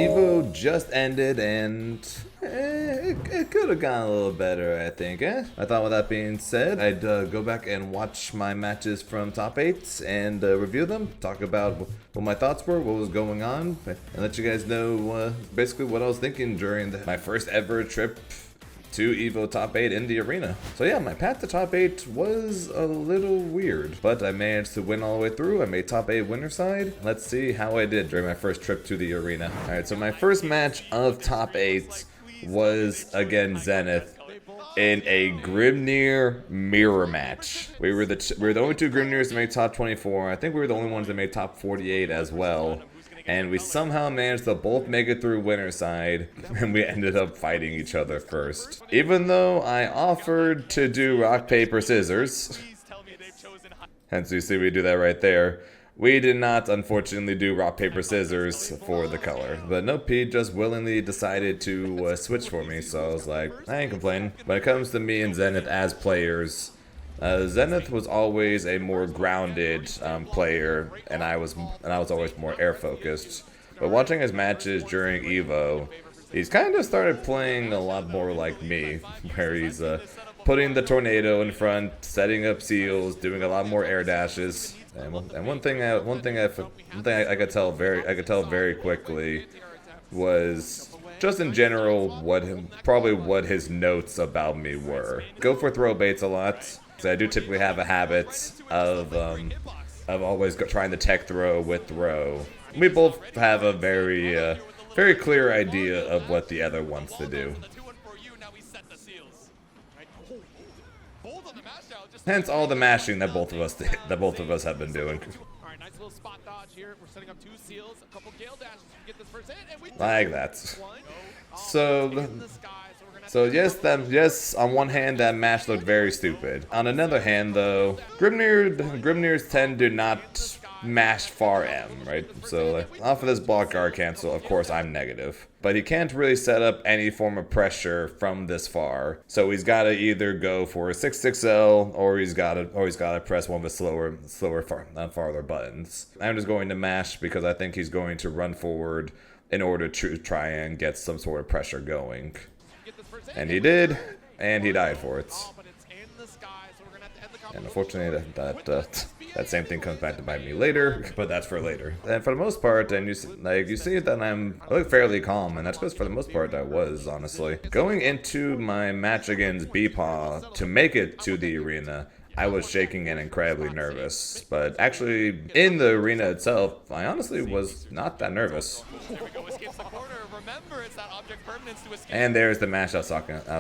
Evo just ended and it could have gone a little better, I think. I thought with that being said, I'd go back and watch my matches from top 8 and review them, talk about what my thoughts were, what was going on, and let you guys know basically what I was thinking during my first ever trip to Evo top 8 in the arena. So yeah, my path to top 8 was a little weird, but I managed to win all the way through. I made top 8 winner side. Let's see how I did during my first trip to the arena. Alright, so my first match of top 8 was against Zenith in a Grimnir mirror match. We were the only two Grimnirs to make top 24. I think we were the only ones that made top 48 as well. And we somehow managed to both make it through winner side, and we ended up fighting each other first. Even though I offered to do rock, paper, scissors, hence you see we do that right there, we did not unfortunately do rock, paper, scissors for the color. But no, Pete just willingly decided to switch for me, so I was like, I ain't complaining. When it comes to me and Zenith as players, Zenith was always a more grounded player, and I was always more air focused. But watching his matches during Evo, he's kind of started playing a lot more like me, where he's putting the tornado in front, setting up seals, doing a lot more air dashes. And one thing I could tell very quickly was just in general what his notes about me were. Go for throw baits a lot. So I do typically have a habit of always trying to tech throw with throw. We both have a very clear idea of what the other wants to do. Hence all the mashing that both of us have been doing. Nice little spot dodge here. We're setting up two seals, a couple gale dashes to get this first hit, and we like that. So yes, on one hand that match looked very stupid. On another hand though, Grimnirs tend to not mash far M, right? So off of this block guard cancel, of course I'm negative. But he can't really set up any form of pressure from this far. So he's gotta either go for a 6-6L or he's gotta press one of the farther buttons. I'm just going to mash because I think he's going to run forward in order to try and get some sort of pressure going. And he did, and he died for it. And unfortunately, that same thing comes back to bite me later, but that's for later. And for the most part, and you see that I look fairly calm, and that's because for the most part I was, honestly. Going into my match against Beepaw to make it to the arena, I was shaking and incredibly nervous. But actually, in the arena itself, I honestly was not that nervous. And there's the match I was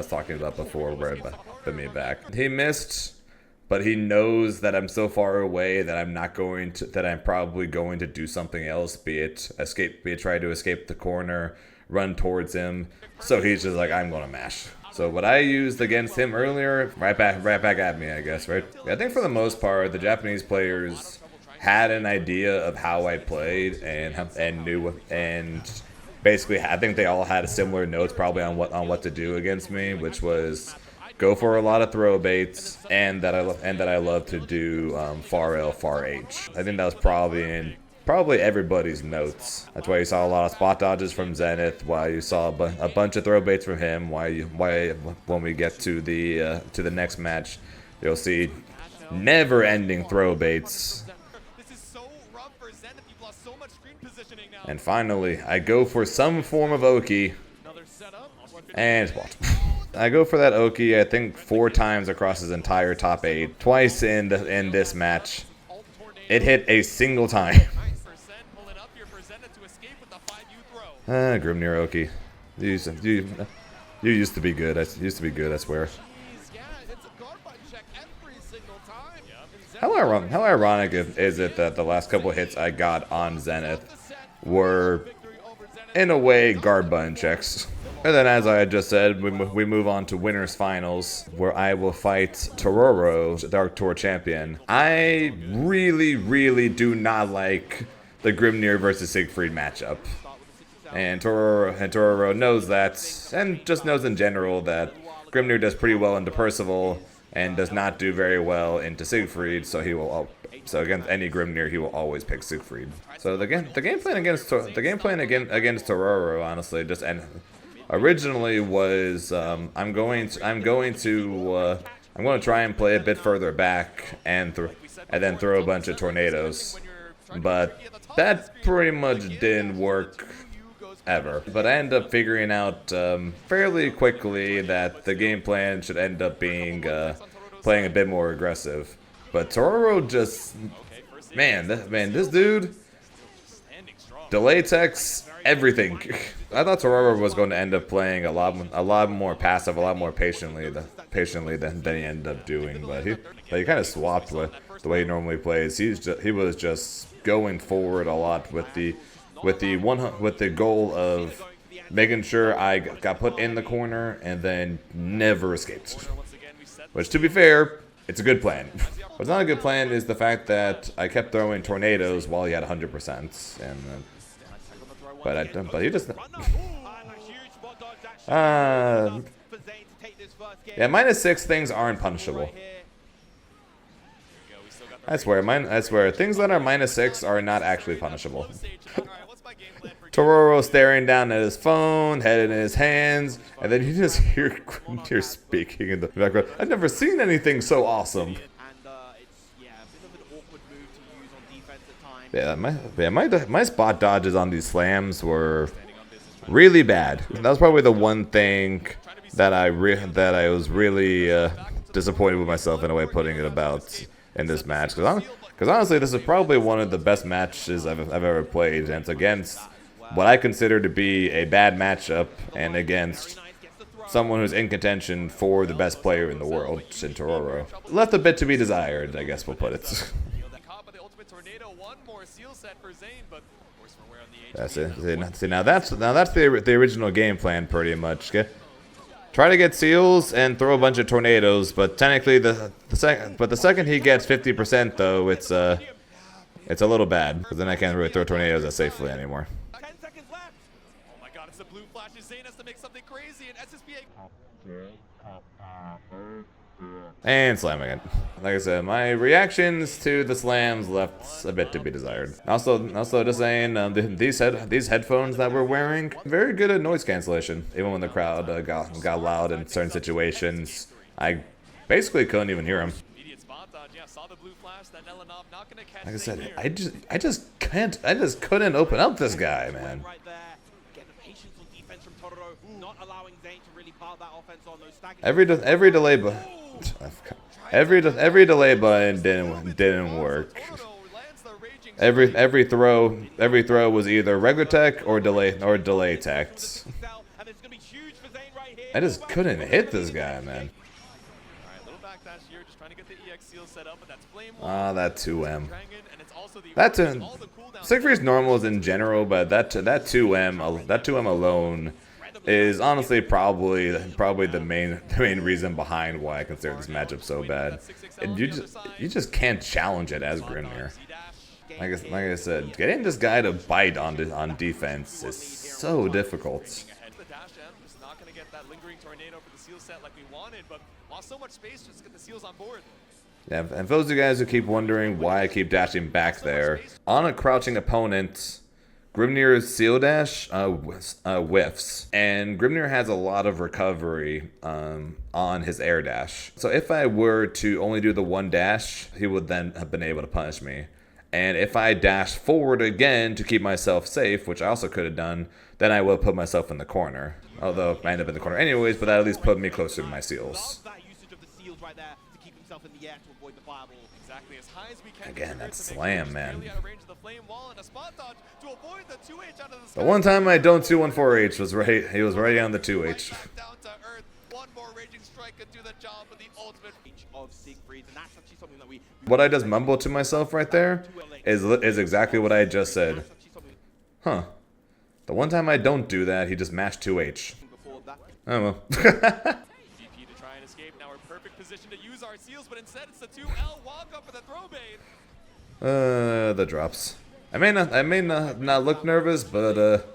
talking about before, where it put me back. He missed, but he knows that I'm so far away that I'm probably going to do something else, be it try to escape the corner, run towards him. So he's just like, I'm gonna mash. So what I used against him earlier, right back at me, I guess, right? I think for the most part, the Japanese players had an idea of how I played and knew, and basically I think they all had similar notes probably on what to do against me, which was go for a lot of throw baits and that I love to do far L, far H. I think that was probably everybody's notes. That's why you saw a lot of spot dodges from Zenith, why you saw a bunch of throw baits from him, why when we get to the next match, you'll see never-ending throw baits. And finally, I go for some form of Oki, and it's blocked. I go for that Oki, I think 4 times across his entire top 8, twice in this match. It hit a single time. Grimnir Oki. You used to be good. I swear. How ironic is it that the last couple hits I got on Zenith were, in a way, guard button checks. And then, as I had just said, we move on to winners finals, where I will fight Tororo, the Dark Tour champion. I really do not like the Grimnir versus Siegfried matchup. And Tororo knows that, and just knows in general that Grimnir does pretty well into Percival, and does not do very well into Siegfried, so he will. So against any Grimnir, he will always pick Siegfried. So the game plan against Tororo, honestly, just originally was I'm going to try and play a bit further back and then throw a bunch of tornadoes, but that pretty much didn't work ever. But I ended up figuring out fairly quickly that the game plan should end up being playing a bit more aggressive. But Tororo just, this dude, delay techs, everything. I thought Tororo was going to end up playing a lot more passive, a lot more patiently than he ended up doing. But he kind of swapped with the way he normally plays. He was just going forward a lot with the goal of making sure I got put in the corner and then never escaped. Which, to be fair, it's a good plan. What's not a good plan is the fact that I kept throwing tornadoes while he had 100%, and but he just yeah, -6 things aren't punishable. I swear, things that are -6 are not actually punishable. Tororo staring down at his phone, head in his hands, and then you just hear Grimnir speaking in the background. I've never seen anything so awesome. Yeah, my spot dodges on these slams were really bad. That was probably the one thing that I was really disappointed with myself in a way, putting it about in this match. Because honestly, this is probably one of the best matches I've ever played, and it's against what I consider to be a bad matchup, and against someone who's in contention for the best player in the world, in Tororo. Left a bit to be desired, I guess we'll put it. That's it. See, now that's the original game plan, pretty much. Okay? Try to get seals and throw a bunch of tornadoes, but technically the second he gets 50% though, it's a little bad, because then I can't really throw tornadoes as safely anymore. 10 seconds left. Oh my God! It's the blue flashes. Zane has to make something crazy, and SSBA. And slam again. Like I said, my reactions to the slams left a bit to be desired. Also just saying, these headphones that we're wearing, very good at noise cancellation. Even when the crowd got loud in certain situations, I basically couldn't even hear them. Like I said, I just couldn't open up this guy, man. Every delay button didn't work. Every throw was either regular tech or delay tech. I just couldn't hit this guy, man. Ah, that 2M. Siegfried's normals in general, but that 2M alone is honestly probably the main reason behind why I consider this matchup so bad. And you just can't challenge it as Grimnir. Like I said, getting this guy to bite on defense is so difficult. Yeah, and for those of you guys who keep wondering why I keep dashing back there, on a crouching opponent, Grimnir's seal dash whiffs, and Grimnir has a lot of recovery on his air dash. So if I were to only do the one dash, he would then have been able to punish me. And if I dash forward again to keep myself safe, which I also could have done, then I would have put myself in the corner. Although I ended up in the corner anyways, but that at least put me closer to my seals. Again, that slam, man. The one time I don't 2-1-4H was right. He was right on the 2H. What I just mumbled to myself right there is exactly what I just said. Huh. The one time I don't do that, he just mashed 2H. Oh well. The drops. I may not look nervous, but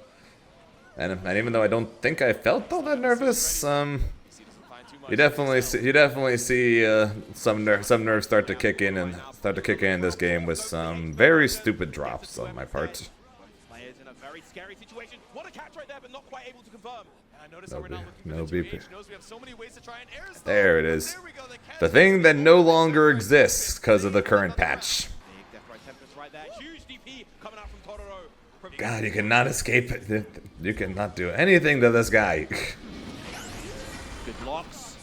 and even though I don't think I felt all that nervous, You definitely see some nerves start to kick in this game with some very stupid drops on my part. Players in a very scary situation. What a catch right there, but not quite able to confirm. And I notice No how we're now BP. looking No for the BP. 2H. Knows we have so many ways to try and air stall. There it is. There we go, the catch. The thing that no longer exists because of the current patch. Big death right tempest right there. Huge DP coming out from Tororo. God, you cannot escape it. You cannot do anything to this guy. Good blocks.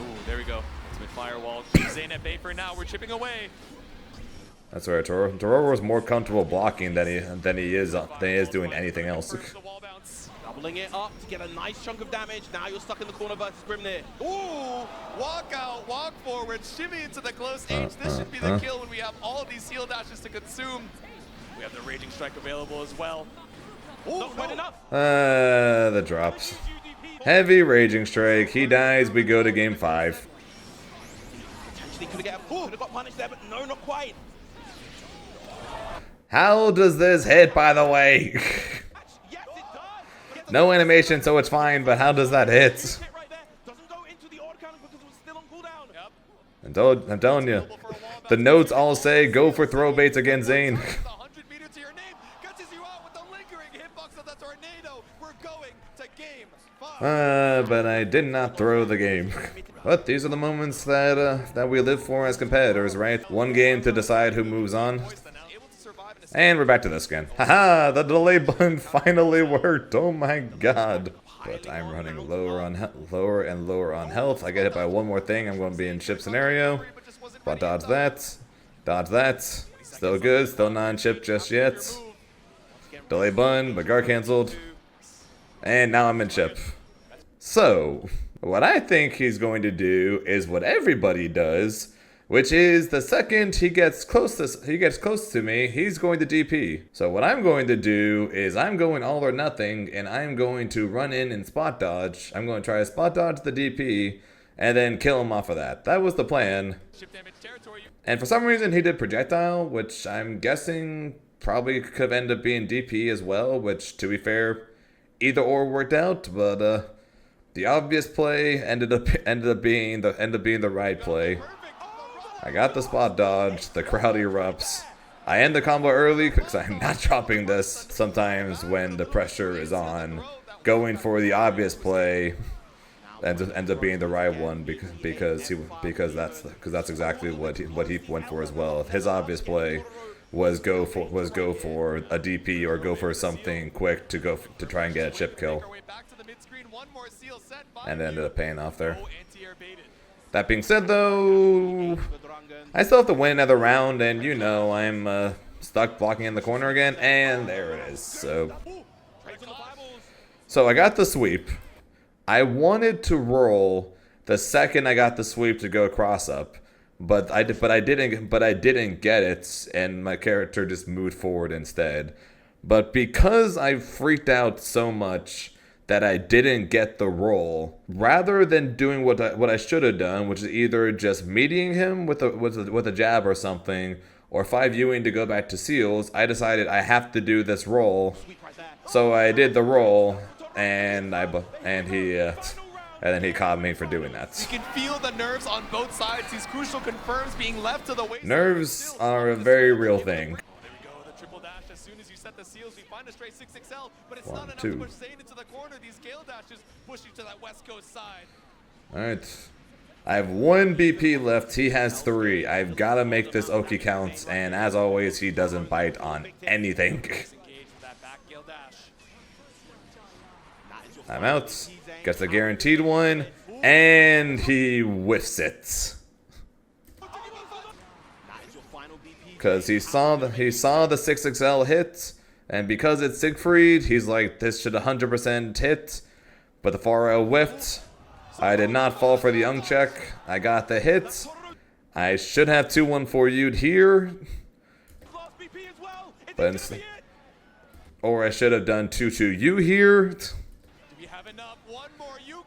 Ooh, there we go. Ultimate firewall. Zane at bay for now. We're chipping away. That's right, Tororo was more comfortable blocking than he is doing anything else. The wall bounce. Doubling it up to get a nice chunk of damage. Now you're stuck in the corner versus Grimnir. Ooh, walk out, walk forward, shimmy into the close H. This should be the kill when we have all of these heal dashes to consume. We have the Raging Strike available as well. Ooh, not quite enough. The drops. Heavy Raging Strike. He dies. We go to game 5. Potentially could have got punished there, but no, not quite. How does this hit, by the way? Yes, it does. No animation, so it's fine, but how does that hit? Hit right there. Doesn't go into the order counter because it was still on cooldown. Yep. I'm telling you. The notes all say go for throw baits against Zane. 100 meters to your name. Catches you out with the lingering hitbox of the tornado. We're going to game 5. But I did not throw the game. But these are the moments that we live for as competitors, right? One game to decide who moves on. And we're back to this again. Haha, the delay button finally worked. Oh my god. But I'm running lower and lower on health. I get hit by one more thing, I'm going to be in chip scenario. But dodge that. Dodge that. Still good, still not in chip just yet. Delay button, but guard cancelled. And now I'm in chip. So, what I think he's going to do is what everybody does, which is the second he gets close to me, he's going to DP. So what I'm going to do is I'm going all or nothing, and I'm going to run in and spot dodge. I'm going to try to spot dodge the DP, and then kill him off of that. That was the plan. And for some reason he did projectile, which I'm guessing probably could end up being DP as well, which to be fair, either or worked out, but the obvious play ended up being the right play. I got the spot dodge, the crowd erupts. I end the combo early because I'm not dropping this. Sometimes when the pressure is on, going for the obvious play ends up being the right one because that's exactly what he went for as well. His obvious play was go for a DP or go for something quick to try and get a chip kill, and ended up paying off there. That being said, though, I still have to win another round, and you know I'm stuck blocking in the corner again, and there it is. So I got the sweep. I wanted to roll the second I got the sweep to go cross up, but I didn't get it, and my character just moved forward instead. But because I freaked out so much that I didn't get the roll, rather than doing what I should have done, which is either just meeting him with a jab or something, or 5Uing to go back to seals, I decided I have to do this roll. So I did the roll, and then he caught me for doing that. You can feel the nerves on both sides. These crucial confirms being left to the wayside. Nerves are a very real thing. As soon as you set the seals, we find a straight 6XL, but it's 1, not enough 2. to push Zane into the corner. These Gale dashes push you to that West Coast side. Alright. I have 1 BP left. He has 3. I've got to make this Oki count, and as always, he doesn't bite on anything. I'm out. Gets a guaranteed one, and he whiffs it. Because he saw the 6XL hit, and because it's Siegfried, he's like, this should 100% hit. But the 4L whiffed. I did not fall for the young check. I got the hit. I should have 2-1-4U'd here. But instead, or I should have done 2-2U here.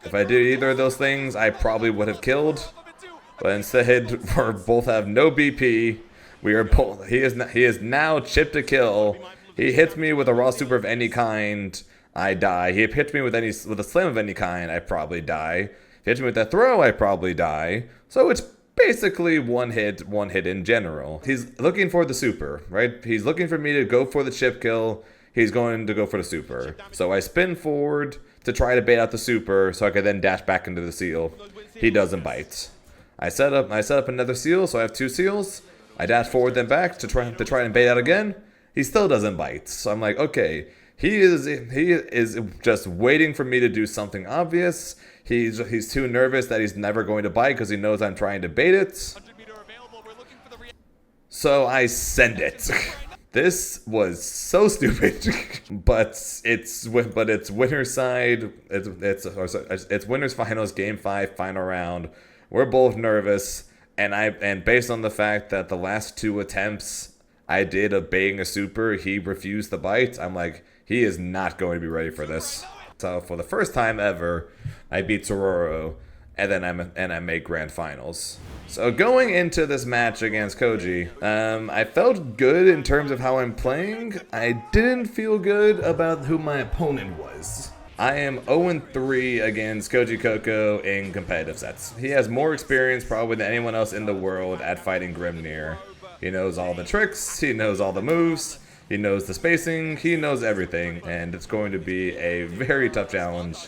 If I did either of those things, I probably would have killed. But instead, we both have no BP. We are both. He is now chipped to kill. He hits me with a raw super of any kind. I die. He hits me with a slam of any kind, I probably die. If he hits me with that throw, I probably die. So it's basically one hit in general. He's looking for the super, right? He's looking for me to go for the chip kill. He's going to go for the super. So I spin forward to try to bait out the super so I can then dash back into the seal. He doesn't bite. I set up another seal, so I have 2 seals. I dash forward then back to try and bait out again. He still doesn't bite. So I'm like, okay, he is just waiting for me to do something obvious. He's too nervous that he's never going to bite because he knows I'm trying to bait it. So I send it. This was so stupid, but it's winner's side. It's winner's finals, game 5, final round. We're both nervous, and based on the fact that the last 2 attempts I did of baiting a super, he refused the bite. I'm like, he is not going to be ready for this. So for the first time ever, I beat Tororo, and then I make grand finals. So going into this match against Koji, I felt good in terms of how I'm playing. I didn't feel good about who my opponent was. I am 0-3 against Koji Koko in competitive sets. He has more experience probably than anyone else in the world at fighting Grimnir. He knows all the tricks, he knows all the moves, he knows the spacing, he knows everything, and it's going to be a very tough challenge.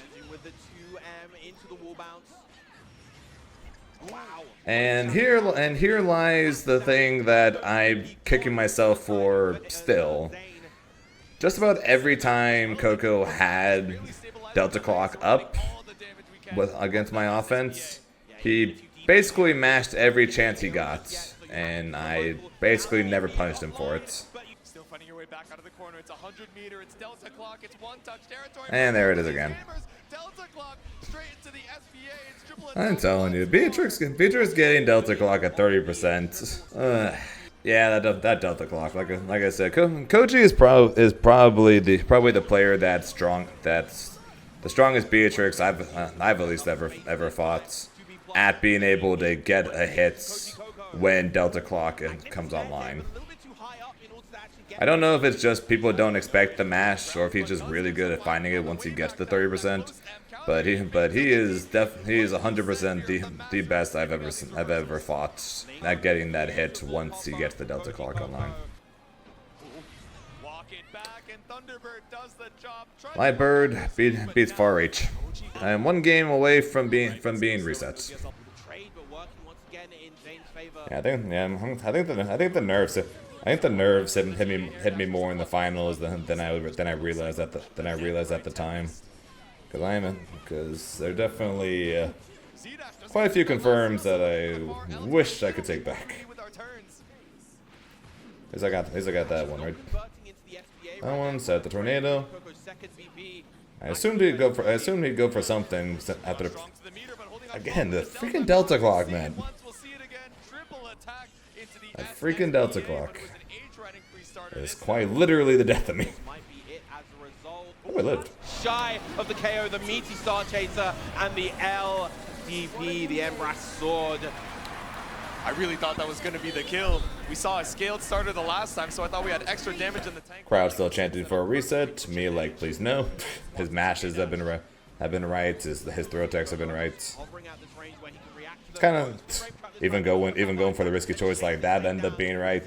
And here lies the thing that I'm kicking myself for still. Just about every time Koko had Delta Clock up against my offense, he basically mashed every chance he got, and I basically never punished him for it. And there it is again. I'm telling you, Beatrix getting Delta Clock at 30%. Yeah, that Delta Clock. Like I said, Koji is probably the player that's the strongest Beatrix I've at least ever fought at being able to get a hit when Delta Clock comes online. I don't know if it's just people don't expect the mash, or if he's just really good at finding it once he gets to 30%. But he is 100% the best I've ever fought at getting that hit once he gets the Delta Clock online. Lightbird beats Far Reach. I am 1 game away from being reset. Yeah, I think the nerves hit me more in the finals than I realized at the time. Because there are definitely quite a few confirms that I wish I could take back. At least I got that one right. That one set the tornado. I assumed he'd go for something after. Again, the freaking Delta Clock, man. That freaking Delta Clock is quite literally the death of me. Oh, I lived. Shy of the KO, the meaty Star Chaser, and the LDP, the Embrace Sword. I really thought that was going to be the kill. We saw a scaled starter the last time, so I thought we had extra damage in the tank. Crowd still chanting for a reset. Me like, please no. His mashes have been right. His throw attacks have been right. It's kind of even going for the risky choice like that ended up being right.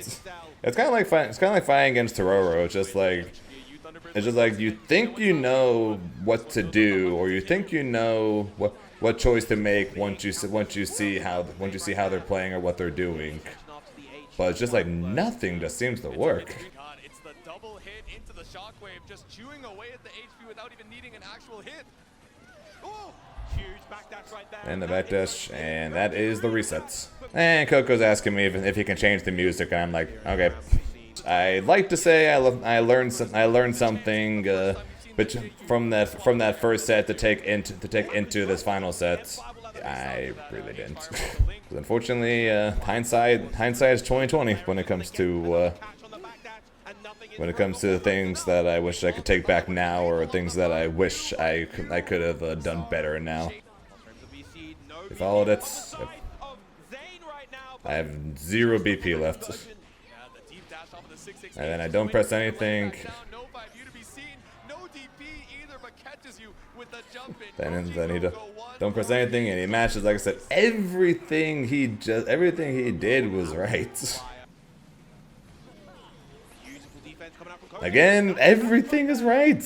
It's kind of like fighting against Tororo. It's just like you think you know what to do, or you think you know what choice to make once you see how they're playing or what they're doing. But it's just like nothing just seems to work. It's the double hit into the shockwave, just chewing away at the HP without even needing an actual hit. Ooh. And the backdash, and that is the resets. And Coco's asking me if he can change the music, and I'm like, okay. I'd like to say I learned something but from that first set to take into this final set. I really didn't. Unfortunately, hindsight is 2020 when it comes to the things that I wish I could take back now, or things that I wish I could have done better now. You followed it. Yep. I have 0 BP left. And then I don't press anything. DP either, but catches you with the jump in. Then he don't press anything, and he matches. Like I said, everything he did was right. Again, everything is right.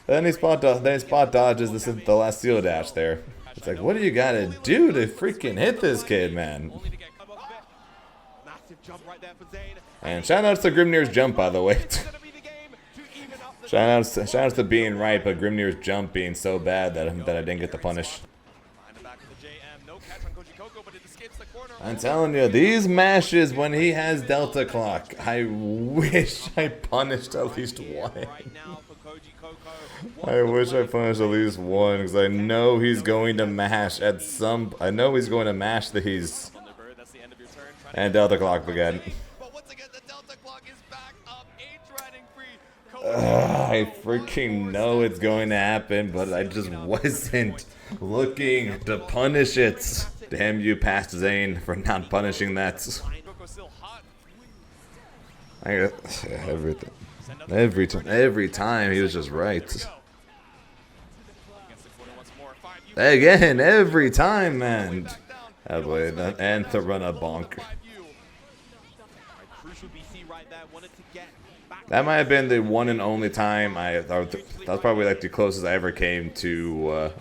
Then he spot dodges the last seal dash there. It's like, what do you gotta do to freaking hit this kid, man? And shout outs to Grimnir's jump, by the way. shout outs to being right, but Grimnir's jump being so bad that I didn't get the punish. I'm telling you, these mashes when he has Delta Clock, I wish I punished at least one. I wish I punished at least one, because I know he's going to mash at some. I know he's going to mash these. And Delta Clock again. I freaking know it's going to happen, but I just wasn't looking to punish it. Damn you, past Zane, for not punishing that. Every time he was just right. Again, every time, man. And to run a bonk. That might have been the one and only time that was probably like the closest I ever came to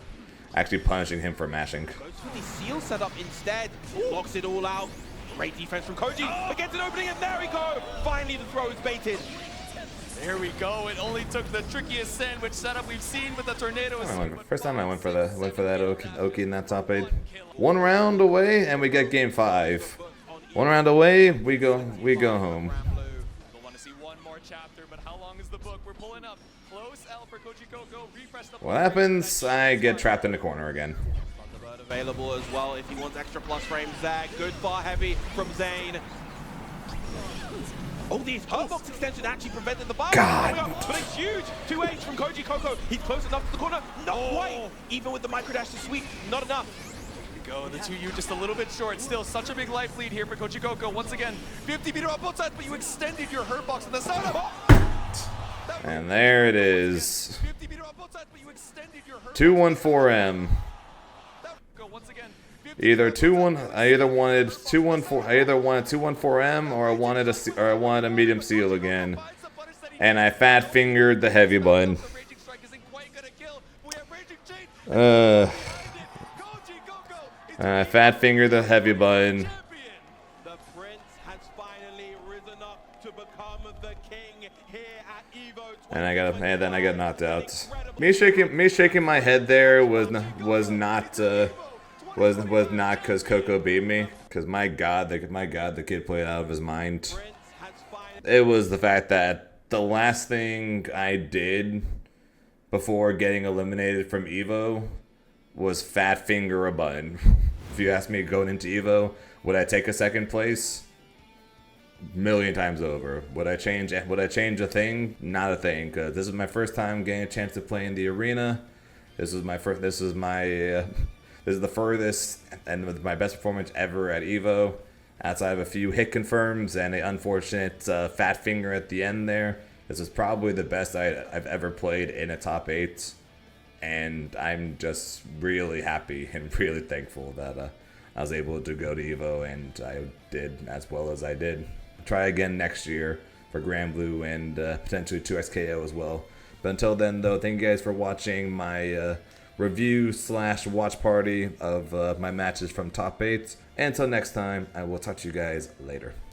actually punishing him for mashing. The seal set up instead, blocks it all out. Great defense from Koji against an opening, and there we go. Finally, the throw is baited. There we go. It only took the trickiest sandwich setup we've seen with the tornado. First time I went for that Oki in that top 8. One round away, and we get game 5. One round away, we go home. We'll want to see one more chapter, but how long is the book? We're pulling up close L for Koji Koko. Refresh the. What happens? I get trapped in the corner again. Available as well if he wants extra plus frames. Zag, good far heavy from Zane. Oh, the box extension actually prevented the bar. God. But it's huge. 2H from Koji Koko. He's close enough to the corner. Not quite. Even with the micro dash to sweep, not enough. Go, the 2U just a little bit short. Still such a big life lead here for Koji Koko. Once again, 50 meter on both sides, but you extended your hurt box in the side up. And there it is. 214M. Either 2-1. I either wanted 214M or I wanted a medium seal again. And I fat fingered the heavy button. I fat fingered the heavy button. The prince has finally risen up to become the king here at Evo. And then I got knocked out. Me shaking my head there was not because Koko beat me. Because my God, the kid played out of his mind. It was the fact that the last thing I did before getting eliminated from Evo was fat finger a button. If you ask me going into Evo, would I take a second place? Million times over. Would I change a thing? Not a thing, because this is my first time getting a chance to play in the arena. This is the furthest and my best performance ever at Evo. Outside of a few hit confirms and an unfortunate fat finger at the end there. This is probably the best I've ever played in a top 8. And I'm just really happy and really thankful that I was able to go to Evo and I did as well as I did. Try again next year for Granblue and potentially 2XKO as well. But until then, though, thank you guys for watching my review/watch party of my matches from top 8. And until next time, I will talk to you guys later.